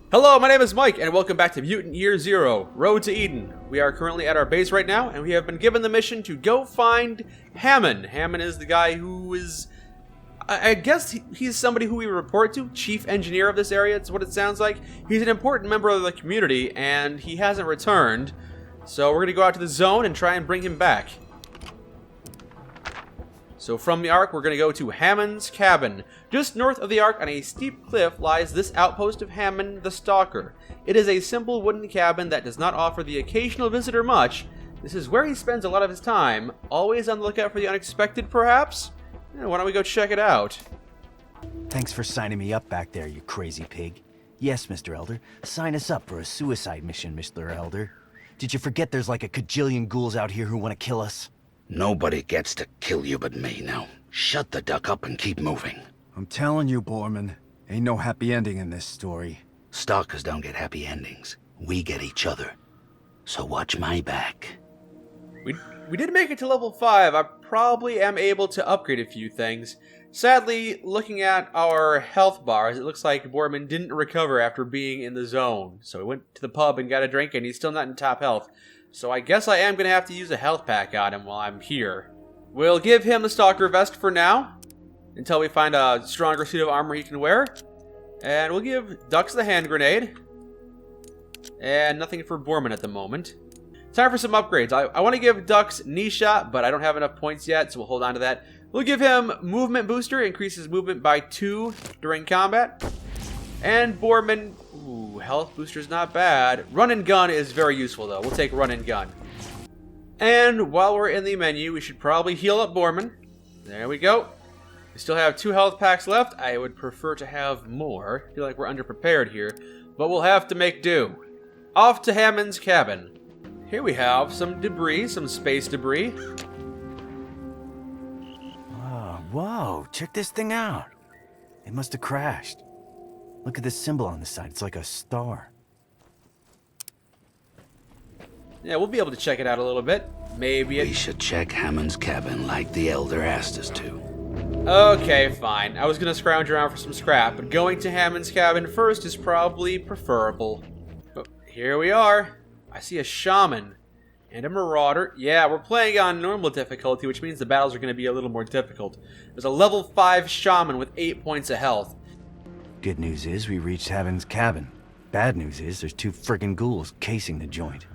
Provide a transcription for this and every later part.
Hello, my name is Mike, and welcome back to Mutant Year Zero, Road to Eden. We are currently at our base right now, and we have been given the mission to go find Hammond. Hammond is the guy who is... I guess he's somebody who we report to, chief engineer of this area, it's what it sounds like. He's an important member of the community, and he hasn't returned. So we're going to go out to the zone and try and bring him back. So from the Ark, we're going to go to Hammond's cabin. Just north of the Ark on a steep cliff lies this outpost of Hammond the Stalker. It is a simple wooden cabin that does not offer the occasional visitor much. This is where he spends a lot of his time, always on the lookout for the unexpected perhaps? Why don't we go check it out? Thanks for signing me up back there, you crazy pig. Yes, Mr. Elder, sign us up for a suicide mission, Mr. Elder. Did you forget there's like a cajillion ghouls out here who want to kill us? Nobody gets to kill you but me now. Shut the duck up and keep moving. I'm telling you, Borman, ain't no happy ending in this story. Stalkers don't get happy endings. We get each other. So watch my back. We did make it to level 5. I probably am able to upgrade a few things. Sadly, looking at our health bars, it looks like Borman didn't recover after being in the zone. So he went to the pub and got a drink, and he's still not in top health. So I guess I am going to have to use a health pack on him while I'm here. We'll give him the Stalker vest for now, until we find a stronger suit of armor he can wear. And we'll give Dux the hand grenade. And nothing for Borman at the moment. Time for some upgrades. I want to give Dux knee shot, but I don't have enough points yet, so we'll hold on to that. We'll give him movement booster, increases movement by 2 during combat. And Borman, ooh, health booster's not bad. Run and gun is very useful though. We'll take run and gun. And while we're in the menu, we should probably heal up Borman. There we go. We still have 2 health packs left. I would prefer to have more. I feel like we're underprepared here, but we'll have to make do. Off to Hammond's cabin. Here we have some debris, some space debris. Oh, whoa, check this thing out. It must have crashed. Look at this symbol on the side, it's like a star. Yeah, we'll be able to check it out a little bit. Maybe We should check Hammond's cabin like the Elder asked us to. Okay, fine. I was gonna scrounge around for some scrap, but going to Hammond's cabin first is probably preferable. But here we are. I see a shaman and a marauder. Yeah, we're playing on normal difficulty, which means the battles are going to be a little more difficult. There's a level 5 shaman with 8 points of health. Good news is we reached Hammond's cabin. Bad news is there's 2 friggin' ghouls casing the joint.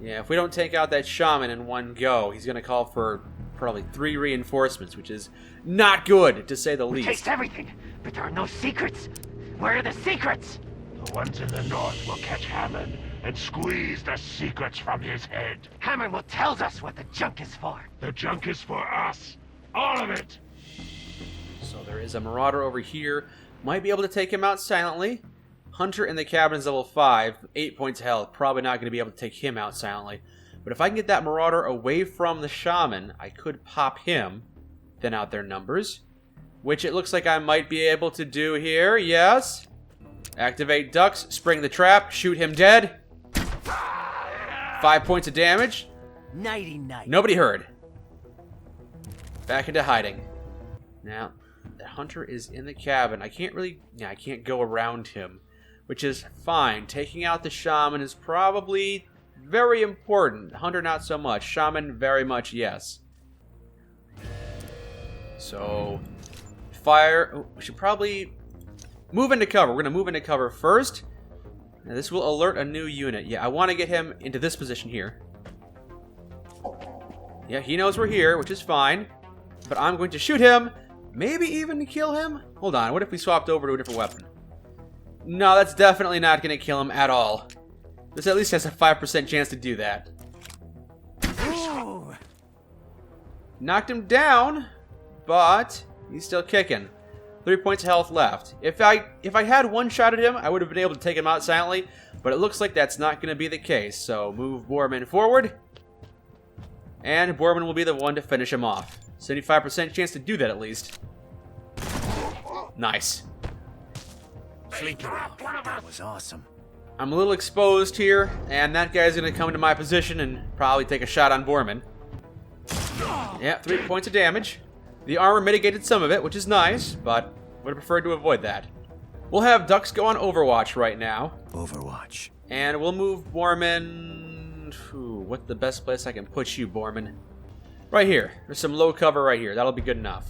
Yeah, if we don't take out that shaman in one go, he's going to call for probably 3 reinforcements, which is not good, to say the We least. taste everything, but there are no secrets. Where are the secrets? The ones in the north will catch Hammond and squeeze the secrets from his head. Hammond will tell us what the junk is for. The junk is for us. All of it. So there is a marauder over here. Might be able to take him out silently. Hunter in the cabin is level 5, 8 points of health. Probably not going to be able to take him out silently. But if I can get that marauder away from the shaman, I could pop him, thin out their numbers. Which it looks like I might be able to do here, yes. Activate Dux, spring the trap, shoot him dead. 5 points of damage. Nighty-night. Nobody heard. Back into hiding. Now, the hunter is in the cabin. I can't go around him, which is fine. Taking out the shaman is probably very important. Hunter, not so much. Shaman, very much, yes. So, fire. Oh, we should probably move into cover. We're going to move into cover first. Now, this will alert a new unit. Yeah, I want to get him into this position here. Yeah, he knows we're here, which is fine. But I'm going to shoot him. Maybe even kill him? Hold on, what if we swapped over to a different weapon? No, that's definitely not going to kill him at all. This at least has a 5% chance to do that. Ooh. Knocked him down, but he's still kicking. 3 points of health left. If I had one shot at him, I would have been able to take him out silently, but it looks like that's not going to be the case. So move Borman forward, and Borman will be the one to finish him off. 75% chance to do that at least. Nice. Sleep it off. That was awesome. I'm a little exposed here, and that guy's going to come into my position and probably take a shot on Borman. Yeah, 3 points of damage. The armor mitigated some of it, which is nice, but would have preferred to avoid that. We'll have Ducks go on Overwatch right now. Overwatch. And we'll move Borman... Ooh, what's the best place I can put you, Borman? Right here. There's some low cover right here. That'll be good enough.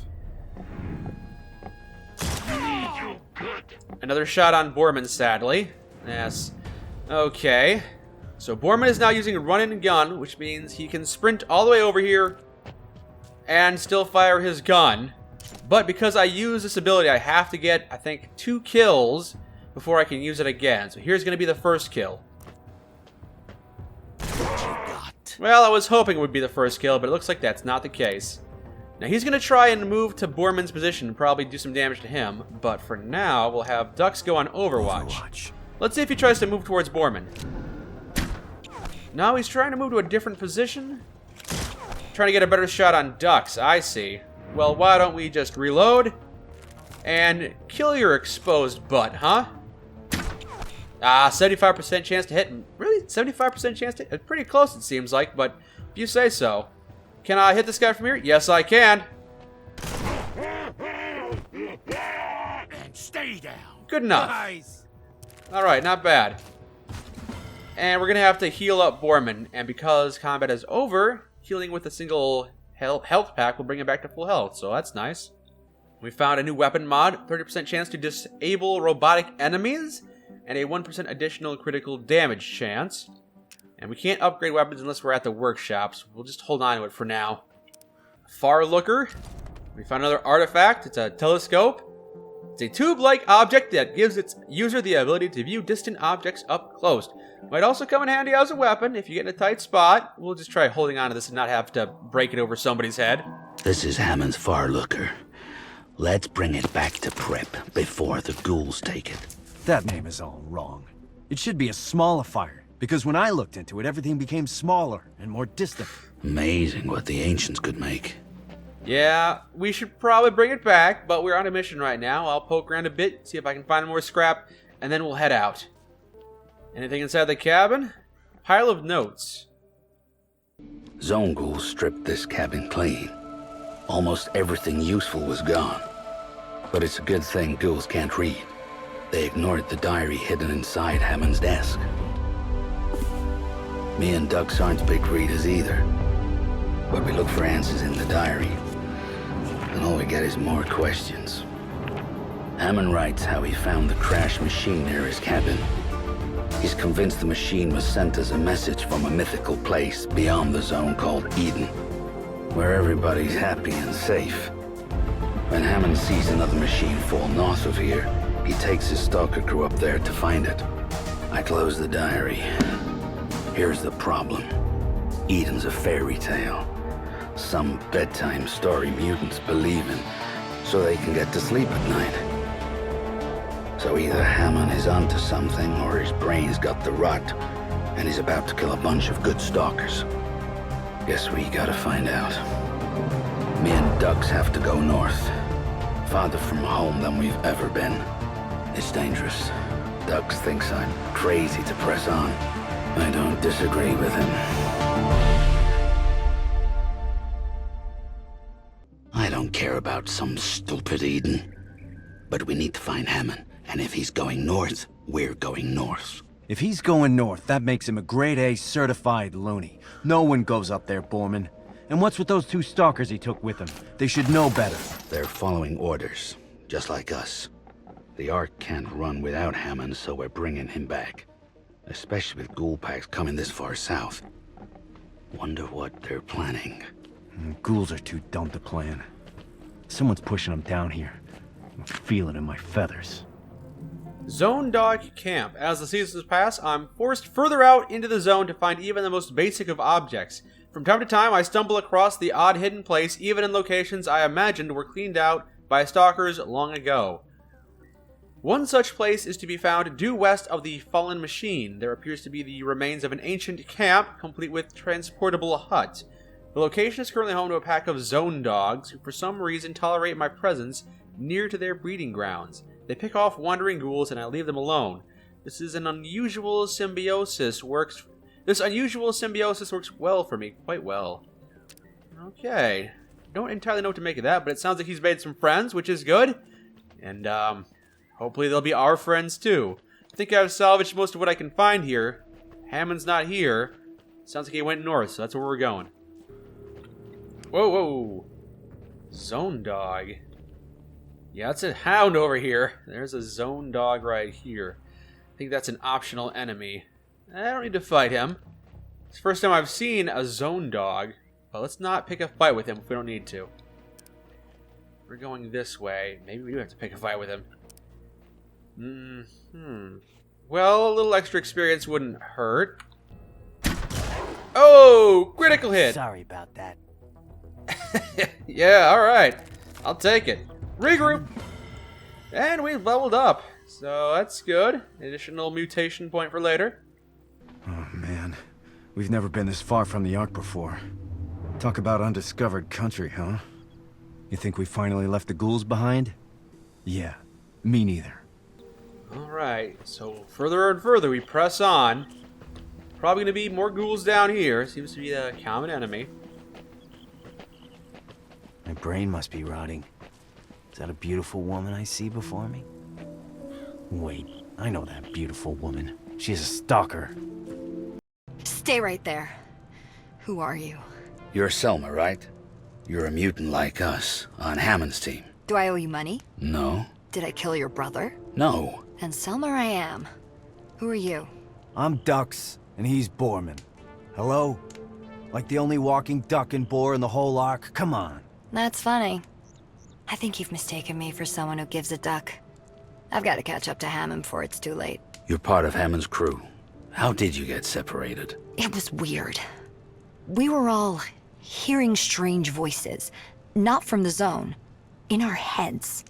Another shot on Borman, sadly. Yes. Okay. So Borman is now using a run and gun, which means he can sprint all the way over here and still fire his gun. But because I use this ability, I have to get, I think, 2 kills before I can use it again. So here's going to be the first kill. Well, I was hoping it would be the first kill, but it looks like that's not the case. Now he's going to try and move to Borman's position and probably do some damage to him. But for now, we'll have Ducks go on Overwatch. Let's see if he tries to move towards Borman. No, he's trying to move to a different position. Trying to get a better shot on Ducks, I see. Well, why don't we just reload and kill your exposed butt, huh? 75% chance to hit. Really? 75% chance to hit? It's pretty close, it seems like, but if you say so. Can I hit this guy from here? Yes, I can. And stay down. Good enough. Nice. Alright, not bad. And we're going to have to heal up Borman. And because combat is over, healing with a single health pack will bring him back to full health. So that's nice. We found a new weapon mod. 30% chance to disable robotic enemies. And a 1% additional critical damage chance. And we can't upgrade weapons unless we're at the workshops. We'll just hold on to it for now. Far Looker. We found another artifact. It's a telescope. It's a tube-like object that gives its user the ability to view distant objects up close. Might also come in handy as a weapon if you get in a tight spot. We'll just try holding on to this and not have to break it over somebody's head. This is Hammond's Far Looker. Let's bring it back to prep before the ghouls take it. That name is all wrong. It should be a smallifier, because when I looked into it, everything became smaller and more distant. Amazing what the ancients could make. Yeah, we should probably bring it back, but we're on a mission right now. I'll poke around a bit, see if I can find more scrap, and then we'll head out. Anything inside the cabin? Pile of notes. Zone ghouls stripped this cabin clean. Almost everything useful was gone. But it's a good thing ghouls can't read. They ignored the diary hidden inside Hammond's desk. Me and Ducks aren't big readers either. But we look for answers in the diary. And all we get is more questions. Hammond writes how he found the crashed machine near his cabin. He's convinced the machine was sent as a message from a mythical place beyond the zone called Eden, where everybody's happy and safe. When Hammond sees another machine fall north of here, he takes his stalker crew up there to find it. I close the diary. Here's the problem. Eden's a fairy tale. Some bedtime story mutants believe in, so they can get to sleep at night. So either Hammond is onto something, or his brain's got the rot, and he's about to kill a bunch of good stalkers. Guess we gotta find out. Me and Ducks have to go north. Farther from home than we've ever been. It's dangerous. Ducks thinks I'm crazy to press on. I don't disagree with him. I don't care about some stupid Eden. But we need to find Hammond. And if he's going north, we're going north. If he's going north, that makes him a grade A certified loony. No one goes up there, Borman. And what's with those 2 stalkers he took with him? They should know better. They're following orders, just like us. The Ark can't run without Hammond, so we're bringing him back. Especially with ghoul packs coming this far south. Wonder what they're planning. Ghouls are too dumb to plan. Someone's pushing them down here. I'm feeling in my feathers. Zone Dog Camp. As the seasons pass, I'm forced further out into the zone to find even the most basic of objects. From time to time, I stumble across the odd hidden place, even in locations I imagined were cleaned out by stalkers long ago. One such place is to be found due west of the fallen machine. There appears to be the remains of an ancient camp, complete with transportable hut. The location is currently home to a pack of zone dogs, who for some reason tolerate my presence near to their breeding grounds. They pick off wandering ghouls and I leave them alone. This unusual symbiosis works well for me, quite well. Okay. Don't entirely know what to make of that, but it sounds like he's made some friends, which is good. And, Hopefully they'll be our friends too. I think I've salvaged most of what I can find here. Hammond's not here. Sounds like he went north, so that's where we're going. Whoa, whoa. Zone dog. Yeah, that's a hound over here. There's a zone dog right here. I think that's an optional enemy. I don't need to fight him. It's the first time I've seen a zone dog. But let's not pick a fight with him if we don't need to. We're going this way. Maybe we do have to pick a fight with him. Well, a little extra experience wouldn't hurt. Oh, critical hit. Sorry about that. Yeah, alright. I'll take it. Regroup. And we've leveled up. So that's good. Additional mutation point for later. Oh, man. We've never been this far from the Ark before. Talk about undiscovered country, huh? You think we finally left the ghouls behind? Yeah, me neither. Alright, so further and further we press on. Probably going to be more ghouls down here. Seems to be a common enemy. My brain must be rotting. Is that a beautiful woman I see before me? Wait, I know that beautiful woman. She's a stalker. Stay right there. Who are you? You're Selma, right? You're a mutant like us, on Hammond's team. Do I owe you money? No? Did I kill your brother? No. And Selma I am. Who are you? I'm Dux, and he's Borman. Hello? Like the only walking duck and boar in the whole Ark? Come on. That's funny. I think you've mistaken me for someone who gives a duck. I've got to catch up to Hammond before it's too late. You're part of Hammond's crew. How did you get separated? It was weird. We were all hearing strange voices. Not from the zone. In our heads.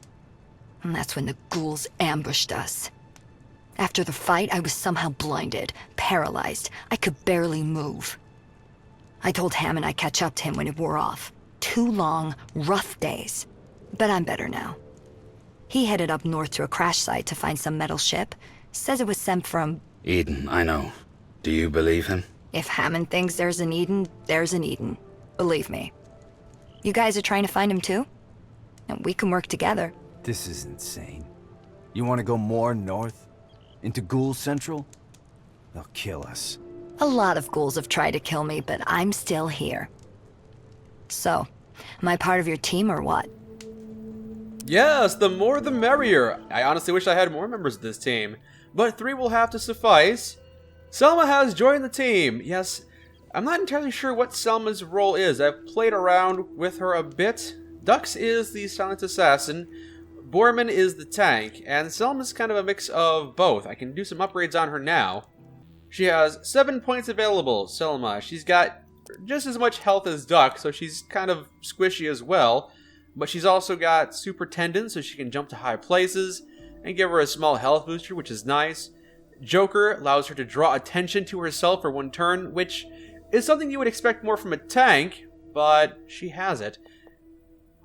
And that's when the ghouls ambushed us. After the fight, I was somehow blinded, paralyzed. I could barely move. I told Hammond I'd catch up to him when it wore off. 2 long, rough days. But I'm better now. He headed up north to a crash site to find some metal ship. Says it was sent from... Eden, I know. Do you believe him? If Hammond thinks there's an Eden, there's an Eden. Believe me. You guys are trying to find him too? And we can work together. This is insane. You want to go more north? Into Ghoul Central? They'll kill us. A lot of ghouls have tried to kill me, but I'm still here. So, am I part of your team or what? Yes, the more the merrier. I honestly wish I had more members of this team, but 3 will have to suffice. Selma has joined the team. Yes, I'm not entirely sure what Selma's role is. I've played around with her a bit. Dux is the silent assassin, Borman is the tank, and Selma's kind of a mix of both. I can do some upgrades on her now. She has 7 points available, Selma. She's got just as much health as Dux, so she's kind of squishy as well. But she's also got super tendons, so she can jump to high places, and give her a small health booster, which is nice. Joker allows her to draw attention to herself for 1 turn, which is something you would expect more from a tank, but she has it.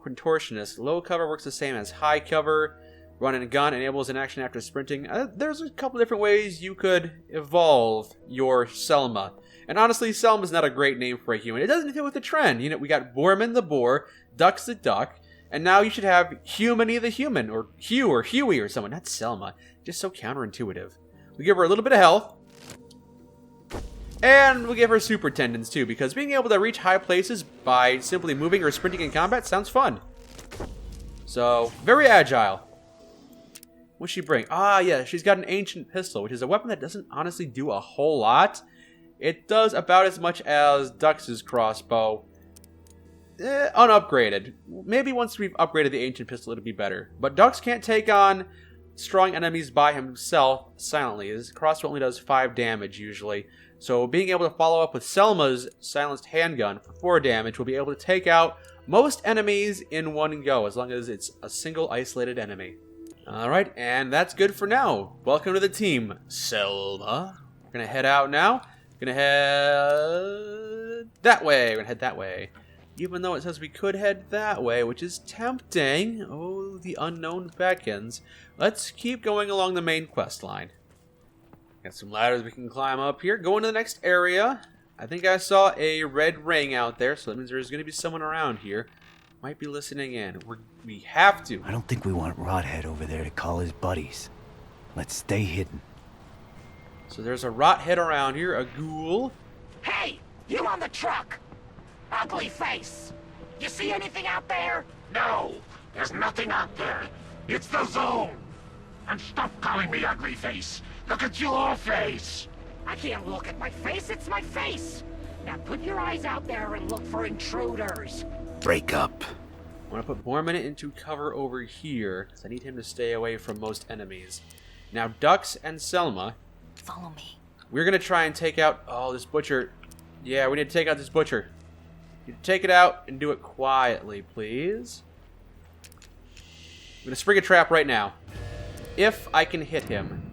Contortionist. Low cover works the same as high cover. Run and gun enables an action after sprinting. There's a couple different ways you could evolve your Selma. And honestly, Selma's not a great name for a human. It doesn't fit with the trend. You know, we got Borman the boar, Dux the duck, and now you should have Humany the human, or Hugh or Huey or someone. Not Selma. Just so counterintuitive. We give her a little bit of health. And we'll give her super tendons too, because being able to reach high places by simply moving or sprinting in combat sounds fun. So, very agile. What's she bring? Ah, yeah, she's got an ancient pistol, which is a weapon that doesn't honestly do a whole lot. It does about as much as Dux's crossbow. Unupgraded. Maybe once we've upgraded the ancient pistol, it'll be better. But Dux can't take on strong enemies by himself silently. His crossbow only does 5 damage usually. So being able to follow up with Selma's silenced handgun for 4 damage, will be able to take out most enemies in one go, as long as it's a single isolated enemy. Alright, and that's good for now. Welcome to the team, Selma. We're gonna head out now. We're gonna head that way. We're gonna head that way. Even though it says we could head that way, which is tempting. Oh, the unknown beckons. Let's keep going along the main quest line. Got some ladders we can climb up here. Going to the next area. I think I saw a red ring out there, so that means there's going to be someone around here. might be listening in. We have to. I don't think we want Rothead over there to call his buddies. Let's stay hidden. So there's a Rothead around here, a ghoul. Hey, you on the truck! Ugly face! You see anything out there? No, there's nothing out there. It's the zone. And stop calling me ugly face. Look at your face. I can't look at my face, it's my face! Now put your eyes out there and look for intruders. Break up. I want to put Borman into cover over here, because I need him to stay away from most enemies. Now, Dux and Selma, Follow me. we're going to try and take out... Oh, this butcher. Yeah, we need to take out this butcher. You take it out and do it quietly, please. I'm going to spring a trap right now. If I can hit him.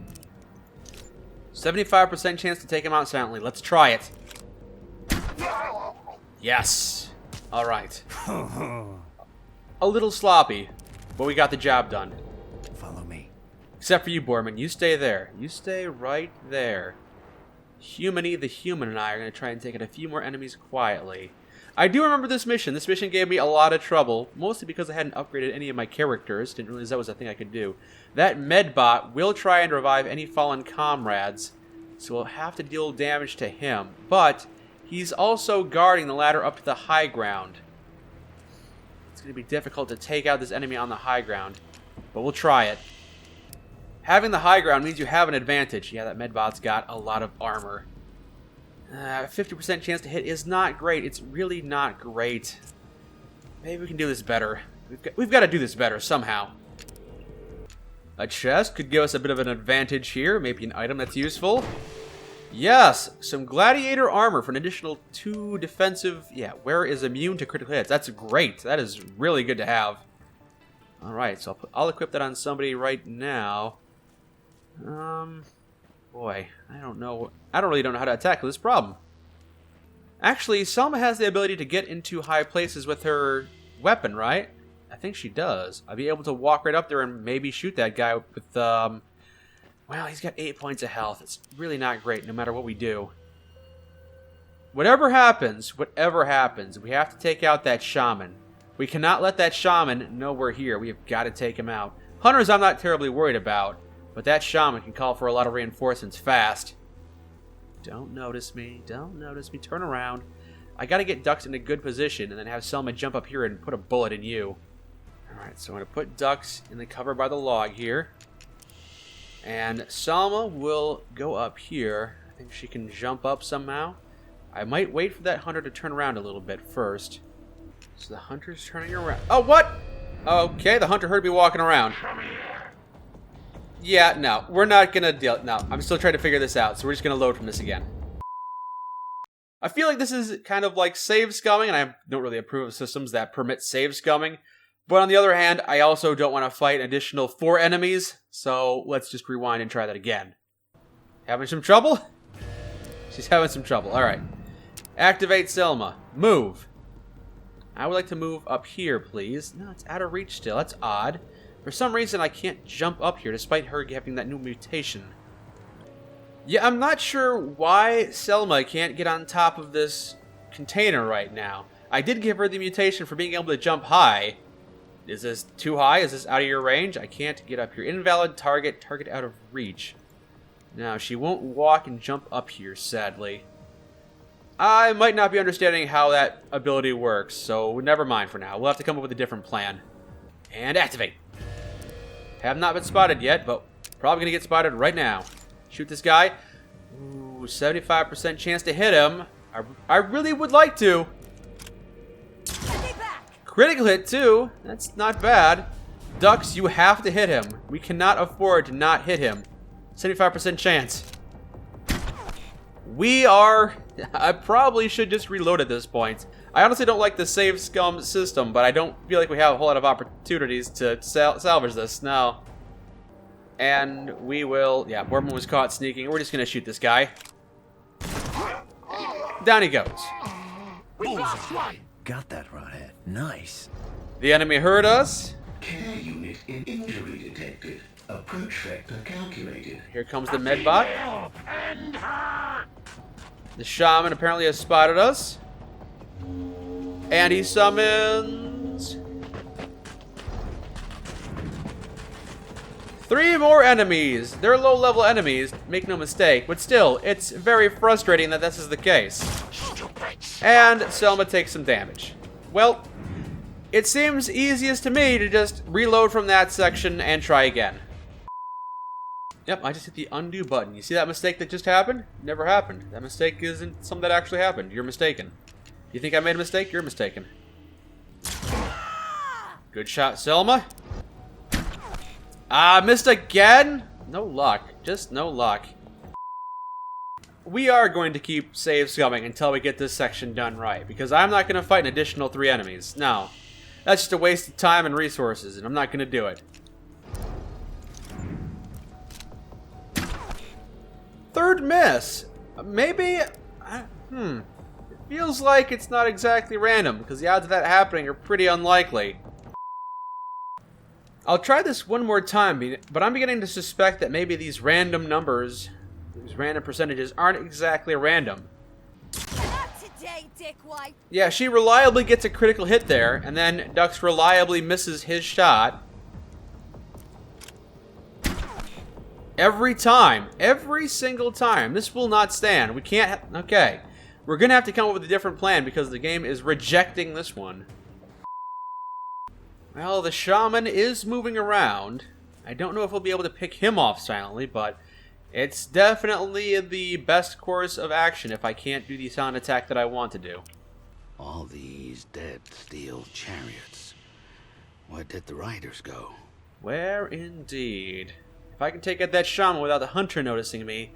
75% chance to take him out silently. Let's try it. Yes. All right. A little sloppy, but we got the job done. Follow me. Except for you, Borman. You stay there. You stay right there. Humany, the human, and I are going to try and take out a few more enemies quietly. I do remember this mission. This mission gave me a lot of trouble, mostly because I hadn't upgraded any of my characters. Didn't realize that was a thing I could do. That medbot will try and revive any fallen comrades, so we'll have to deal damage to him. But he's also guarding the ladder up to the high ground. It's going to be difficult to take out this enemy on the high ground, but we'll try it. Having the high ground means you have an advantage. Yeah, that medbot's got a lot of armor. 50% chance to hit is not great. It's really not great. Maybe we can do this better. We've got to do this better somehow. A chest could give us a bit of an advantage here. Maybe an item that's useful. Yes, some gladiator armor for an additional 2 defensive. Yeah, where is immune to critical hits? That's great. That is really good to have. All right, so I'll equip that on somebody right now. Boy, I don't know. I really don't know how to tackle this problem. Actually, Selma has the ability to get into high places with her weapon, right? I think she does. I'll be able to walk right up there and maybe shoot that guy with, well, he's got 8 points of health. It's really not great no matter what we do. Whatever happens, we have to take out that shaman. We cannot let that shaman know we're here. We have got to take him out. Hunters I'm not terribly worried about, but that shaman can call for a lot of reinforcements fast. Don't notice me. Don't notice me. Turn around. I got to get Dux in a good position and then have Selma jump up here and put a bullet in you. Alright, so I'm going to put Dux in the cover by the log here. And Selma will go up here. I think she can jump up somehow. I might wait for that hunter to turn around a little bit first. So the hunter's turning around. Oh, what? Okay, the hunter heard me walking around. Yeah, no, we're not going to deal. No, I'm still trying to figure this out, so we're just going to load from this again. I feel like this is kind of like save scumming, and I don't really approve of systems that permit save scumming. But on the other hand, I also don't want to fight an additional 4 enemies, so let's just rewind and try that again. Having some trouble? She's having some trouble. All right. Activate Selma. Move. I would like to move up here, please. No, it's out of reach still. That's odd. For some reason, I can't jump up here, despite her having that new mutation. Yeah, I'm not sure why Selma can't get on top of this container right now. I did give her the mutation for being able to jump high. Is this too high? Is this out of your range? I can't get up here. Invalid target. Target out of reach. Now, she won't walk and jump up here, sadly. I might not be understanding how that ability works, so never mind for now. We'll have to come up with a different plan. And activate. Have not been spotted yet, but probably going to get spotted right now. Shoot this guy. Ooh, 75% chance to hit him. I really would like to. Critical hit, too. That's not bad. Dux, you have to hit him. We cannot afford to not hit him. 75% chance. We are... I probably should just reload at this point. I honestly don't like the save scum system, but I don't feel like we have a whole lot of opportunities to salvage this. No. And we will... Yeah, Borman was caught sneaking. We're just going to shoot this guy. Down he goes. We lost one! Got that, Rothead. Nice. The enemy heard us. Care unit in injury detected. Approach vector calculated. Here comes the medbot. The shaman apparently has spotted us. And he summons... 3 more enemies. They're low-level enemies, make no mistake, but still, it's very frustrating that this is the case. And Selma takes some damage. Well, it seems easiest to me to just reload from that section and try again. Yep, I just hit the undo button. You see that mistake that just happened? Never happened. That mistake isn't something that actually happened. You're mistaken. You think I made a mistake? You're mistaken. Good shot, Selma. Missed again? No luck. Just no luck. We are going to keep saves coming until we get this section done right, because I'm not going to fight an additional 3 enemies. No. That's just a waste of time and resources, and I'm not going to do it. Third miss. Maybe... It feels like it's not exactly random, because the odds of that happening are pretty unlikely. I'll try this one more time, but I'm beginning to suspect that maybe these random numbers, these random percentages, aren't exactly random. Not today, dickwad. Yeah, she reliably gets a critical hit there, and then Dux reliably misses his shot. Every time. Every single time. This will not stand. We can't... Okay. We're going to have to come up with a different plan because the game is rejecting this one. Well, the shaman is moving around. I don't know if we'll be able to pick him off silently, but it's definitely the best course of action if I can't do the sound attack that I want to do. All these dead steel chariots. Where did the riders go? Where indeed. If I can take out that shaman without the hunter noticing me,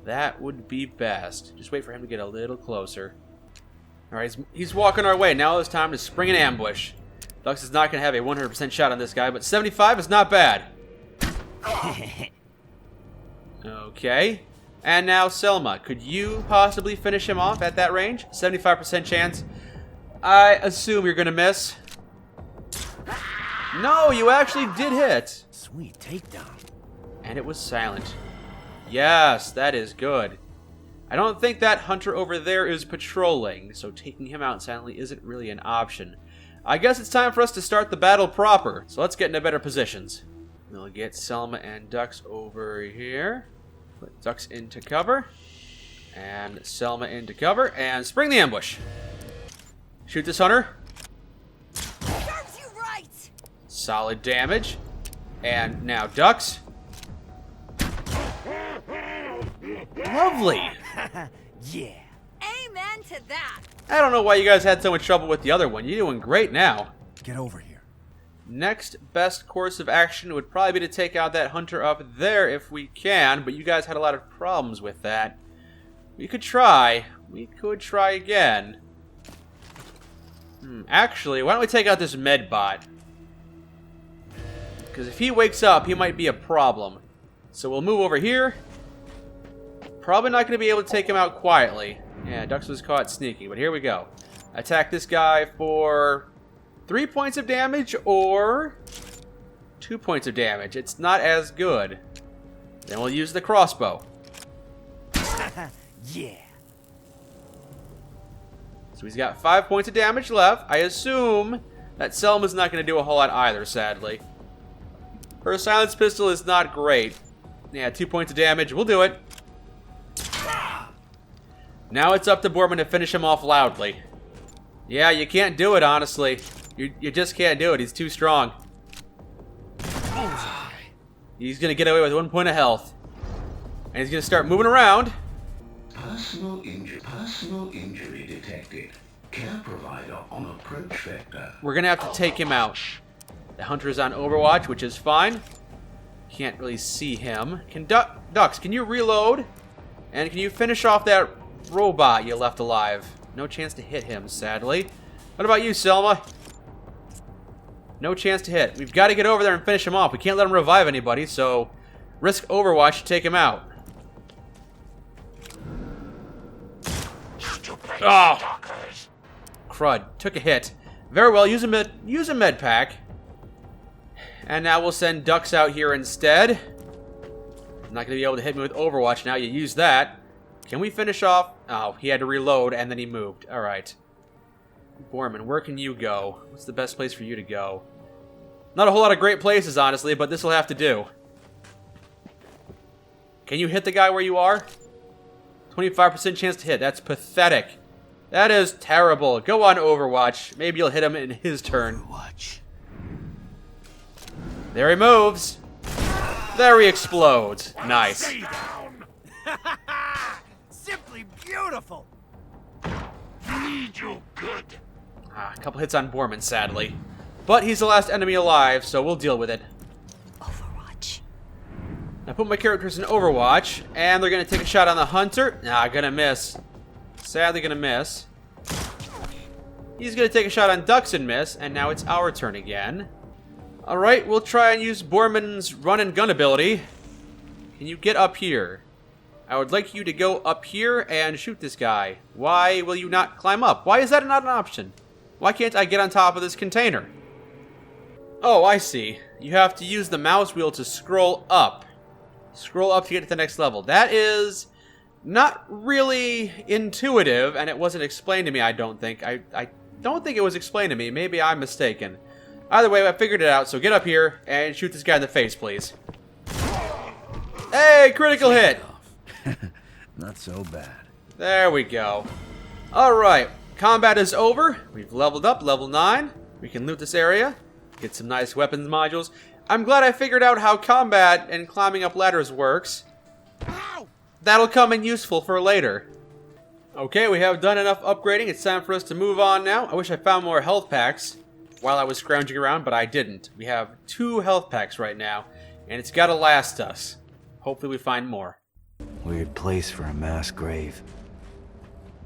that would be best. Just wait for him to get a little closer. Alright, he's walking our way. Now it's time to spring an ambush. Dux is not going to have a 100% shot on this guy, but 75 is not bad. Okay. And now Selma. Could you possibly finish him off at that range? 75% chance. I assume you're going to miss. No, you actually did hit. Sweet takedown. And it was silent. Yes, that is good. I don't think that hunter over there is patrolling, so taking him out silently isn't really an option. I guess it's time for us to start the battle proper, so let's get into better positions. We'll get Selma and Dux over here. Put Dux into cover. And Selma into cover. And spring the ambush. Shoot this hunter. Serves you right. Solid damage. And now Dux. Lovely. Yeah. Amen to that. I don't know why you guys had so much trouble with the other one. You're doing great now. Get over here. Next best course of action would probably be to take out that hunter up there if we can, but you guys had a lot of problems with that. We could try. We could try again. Actually, why don't we take out this med bot? Because if he wakes up, he might be a problem. So we'll move over here. Probably not going to be able to take him out quietly. Yeah, Dux was caught sneaking, but here we go. Attack this guy for 3 points of damage or 2 points of damage. It's not as good. Then we'll use the crossbow. Yeah. So he's got 5 points of damage left. I assume that Selma's not going to do a whole lot either, sadly. Her silence pistol is not great. Yeah, 2 points of damage. We'll do it. Now it's up to Boorman to finish him off loudly. Yeah, you can't do it, honestly. You just can't do it. He's too strong. He's going to get away with 1 point of health. And he's going to start moving around. Personal injury detected. Care provider on approach vector. We're going to have to take him out. The hunter is on Overwatch, which is fine. Can't really see him. Dux, can you reload? And can you finish off that robot you left alive? No chance to hit him, sadly. What about you, Selma? No chance to hit. We've got to get over there and finish him off. We can't let him revive anybody, so risk Overwatch to take him out. Oh! Crud. Took a hit. Very well. Use a med pack. And now we'll send Dux out here instead. I'm not going to be able to hit me with Overwatch now. You use that. Can we finish off? Oh, he had to reload and then he moved. Alright. Boorman, where can you go? What's the best place for you to go? Not a whole lot of great places, honestly, but this will have to do. Can you hit the guy where you are? 25% chance to hit. That's pathetic. That is terrible. Go on Overwatch. Maybe you'll hit him in his turn. Watch. There he moves. There he explodes. Nice. Stay down. Simply beautiful. Need you good. A couple hits on Borman, sadly. But he's the last enemy alive, so we'll deal with it. Overwatch. I put my characters in Overwatch, and they're going to take a shot on the Hunter. Nah, gonna miss. Sadly gonna miss. He's going to take a shot on Ducks and miss, and now it's our turn again. Alright, we'll try and use Borman's run and gun ability. Can you get up here? I would like you to go up here and shoot this guy. Why will you not climb up? Why is that not an option? Why can't I get on top of this container? Oh, I see. You have to use the mouse wheel to scroll up. Scroll up to get to the next level. That is not really intuitive, and it wasn't explained to me, I don't think. I don't think it was explained to me. Maybe I'm mistaken. Either way, I figured it out, so get up here and shoot this guy in the face, please. Hey, critical hit! Not so bad. There we go. Alright, combat is over. We've leveled up, level 9. We can loot this area, get some nice weapons modules. I'm glad I figured out how combat and climbing up ladders works. That'll come in useful for later. Okay, we have done enough upgrading. It's time for us to move on now. I wish I found more health packs while I was scrounging around, but I didn't. We have 2 health packs right now, and it's gotta last us. Hopefully we find more. Weird place for a mass grave.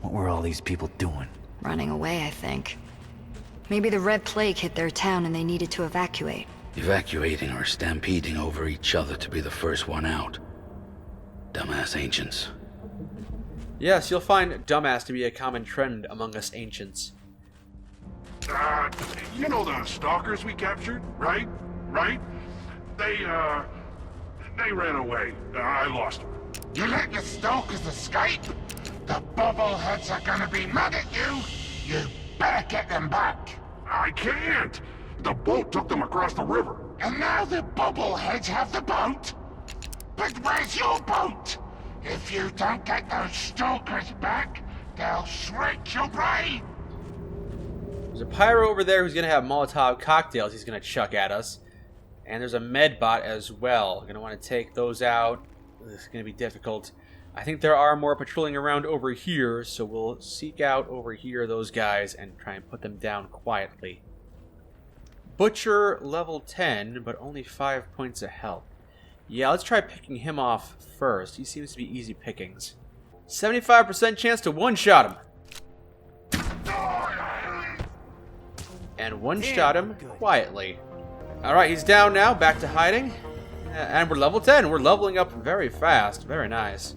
What were all these people doing? Running away, I think. Maybe the Red Plague hit their town and they needed to evacuate. Evacuating or stampeding over each other to be the first one out. Dumbass ancients. Yes, you'll find dumbass to be a common trend among us ancients. You know the stalkers we captured, right? Right? They ran away. I lost them. You let the stalkers escape? The bobbleheads are gonna be mad at you. You better get them back. I can't. The boat took them across the river. And now the bobbleheads have the boat? But where's your boat? If you don't get those stalkers back, they'll shred your brain. There's a pyro over there who's going to have Molotov cocktails he's going to chuck at us. And there's a medbot as well. Going to want to take those out. This is going to be difficult. I think there are more patrolling around over here, so we'll seek out over here those guys and try and put them down quietly. Butcher, level 10, but only 5 points of health. Yeah, let's try picking him off first. He seems to be easy pickings. 75% chance to one-shot him. And one-shot him quietly. Alright, he's down now. Back to hiding. And we're level 10. We're leveling up very fast. Very nice.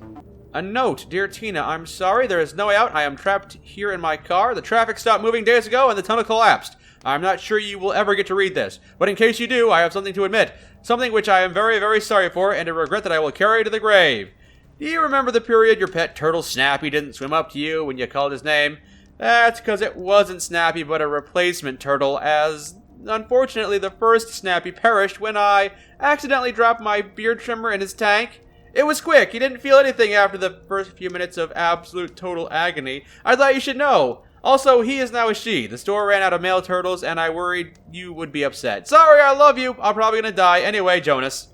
A note. Dear Tina, I'm sorry. There is no way out. I am trapped here in my car. The traffic stopped moving days ago and the tunnel collapsed. I'm not sure you will ever get to read this. But in case you do, I have something to admit. Something which I am very, very sorry for and a regret that I will carry to the grave. Do you remember the period your pet turtle Snappy didn't swim up to you when you called his name? That's because it wasn't Snappy but a replacement turtle, as unfortunately the first Snappy perished when I accidentally dropped my beard trimmer in his tank. It was quick. He didn't feel anything after the first few minutes of absolute total agony. I thought you should know. Also, he is now a she. The store ran out of male turtles, and I worried you would be upset. Sorry, I love you. I'm probably gonna die. Anyway, Jonas.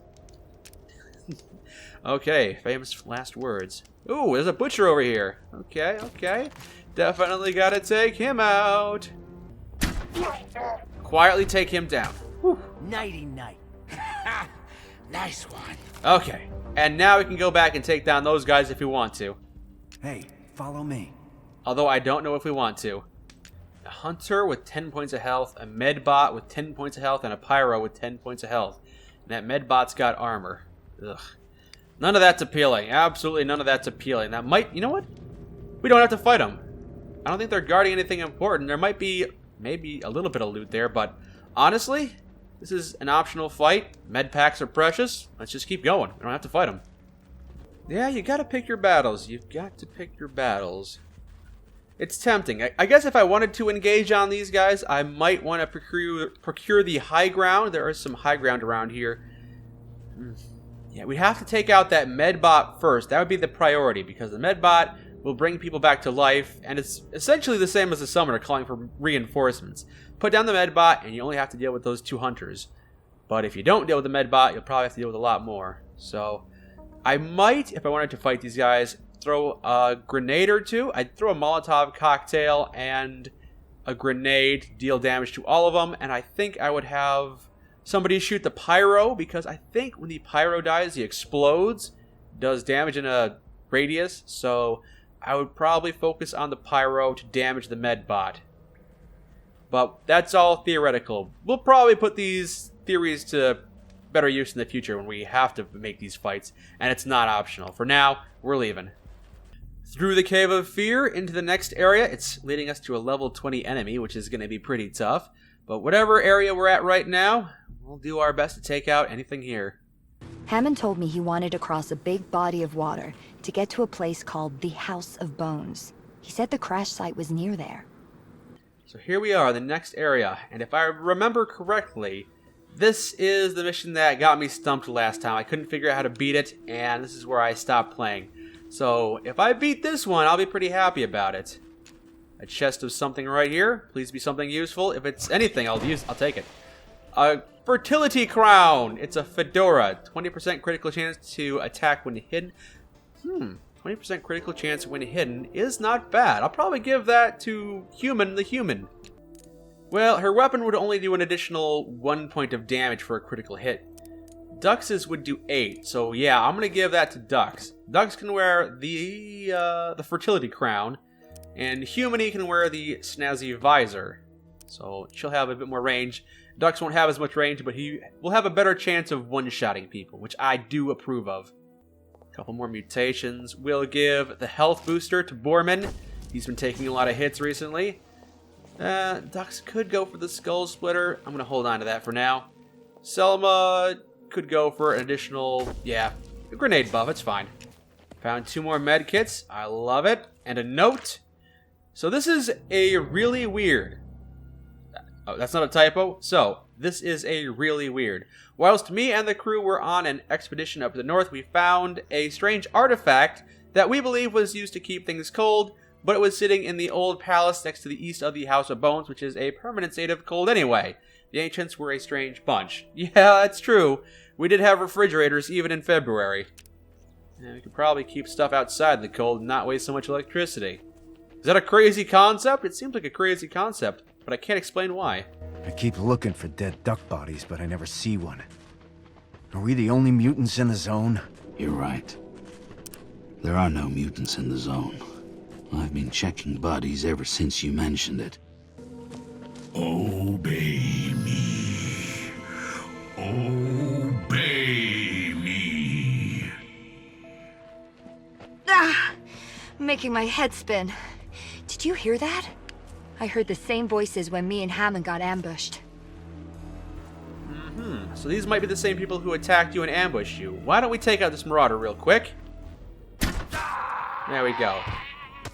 Okay, famous last words. Ooh, there's a butcher over here. Okay, okay. Definitely gotta take him out. Quietly take him down. Nighty-night. Nice one. Okay, and now we can go back and take down those guys if we want to. Hey, follow me. Although I don't know if we want to. A hunter with 10 points of health, a medbot with 10 points of health, and a pyro with 10 points of health. And that medbot's got armor. Ugh. None of that's appealing. Absolutely none of that's appealing. That might... You know what? We don't have to fight them. I don't think they're guarding anything important. There might be maybe a little bit of loot there, but honestly, this is an optional fight. Med packs are precious. Let's just keep going. We don't have to fight them. Yeah, you gotta pick your battles. You've got to pick your battles. It's tempting. I guess if I wanted to engage on these guys, I might want to procure the high ground. There is some high ground around here. Yeah, we have to take out that medbot first. That would be the priority, because the medbot will bring people back to life, and it's essentially the same as the summoner calling for reinforcements. Put down the medbot, and you only have to deal with those 2 hunters. But if you don't deal with the medbot, you'll probably have to deal with a lot more. So, I might, if I wanted to fight these guys, throw a grenade or two. I'd throw a Molotov cocktail and a grenade to deal damage to all of them, and I think I would have somebody shoot the pyro, because I think when the pyro dies, he explodes, does damage in a radius, so I would probably focus on the pyro to damage the medbot. But that's all theoretical. We'll probably put these theories to better use in the future when we have to make these fights, and it's not optional. For now, we're leaving. Through the Cave of Fear into the next area. It's leading us to a level 20 enemy, which is going to be pretty tough. But whatever area we're at right now, we'll do our best to take out anything here. Hammond told me he wanted to cross a big body of water to get to a place called the House of Bones. He said the crash site was near there. So here we are, the next area. And if I remember correctly, this is the mission that got me stumped last time. I couldn't figure out how to beat it, and this is where I stopped playing. So if I beat this one, I'll be pretty happy about it. A chest of something right here. Please be something useful. If it's anything, I'll take it. A fertility crown. It's a fedora. 20% critical chance to attack when hidden. 20% critical chance when hidden is not bad. I'll probably give that to Human the Human. Well, her weapon would only do an additional 1 point of damage for a critical hit. Dux's would do 8, so yeah, I'm gonna give that to Dux. Dux can wear the fertility crown, and Humany can wear the snazzy visor. So she'll have a bit more range. Dux won't have as much range, but he will have a better chance of one-shotting people, which I do approve of. A couple more mutations. We'll give the health booster to Borman. He's been taking a lot of hits recently. Dux could go for the skull splitter. I'm gonna hold on to that for now. Selma could go for an additional, a grenade buff. It's fine. Found 2 more med kits. I love it. And a note. So this is a really weird. Oh, that's not a typo. So this is a really weird. Whilst me and the crew were on an expedition up the north, we found a strange artifact that we believe was used to keep things cold, but it was sitting in the old palace next to the east of the House of Bones, which is a permanent state of cold anyway. The ancients were a strange bunch. Yeah, that's true. We did have refrigerators even in February. And we could probably keep stuff outside the cold and not waste so much electricity. Is that a crazy concept? It seems like a crazy concept, but I can't explain why. I keep looking for dead duck bodies, but I never see one. Are we the only mutants in the zone? You're right. There are no mutants in the zone. I've been checking bodies ever since you mentioned it. Obey me. Obey me. Ah! Making my head spin. Did you hear that? I heard the same voices when me and Hammond got ambushed. So these might be the same people who attacked you and ambushed you. Why don't we take out this marauder real quick? There we go.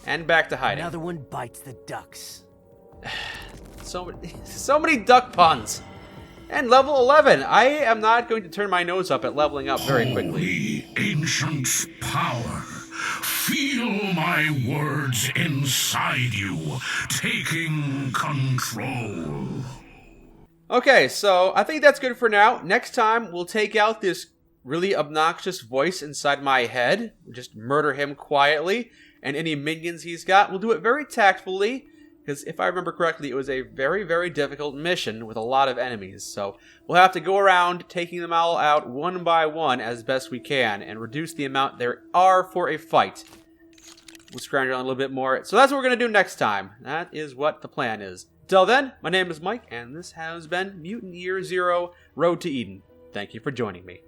And back to hiding. Another one bites the ducks. So many duck puns. And level 11. I am not going to turn my nose up at leveling up very quickly. Holy ancient's power. Feel my words inside you, taking control. Okay, so I think that's good for now. Next time, we'll take out this really obnoxious voice inside my head. We'll just murder him quietly. And any minions he's got, we'll do it very tactfully. Because if I remember correctly, it was a very, very difficult mission with a lot of enemies. So we'll have to go around taking them all out one by one as best we can and reduce the amount there are for a fight. We'll scrounge around a little bit more. So that's what we're going to do next time. That is what the plan is. Till then, my name is Mike, and this has been Mutant Year Zero Road to Eden. Thank you for joining me.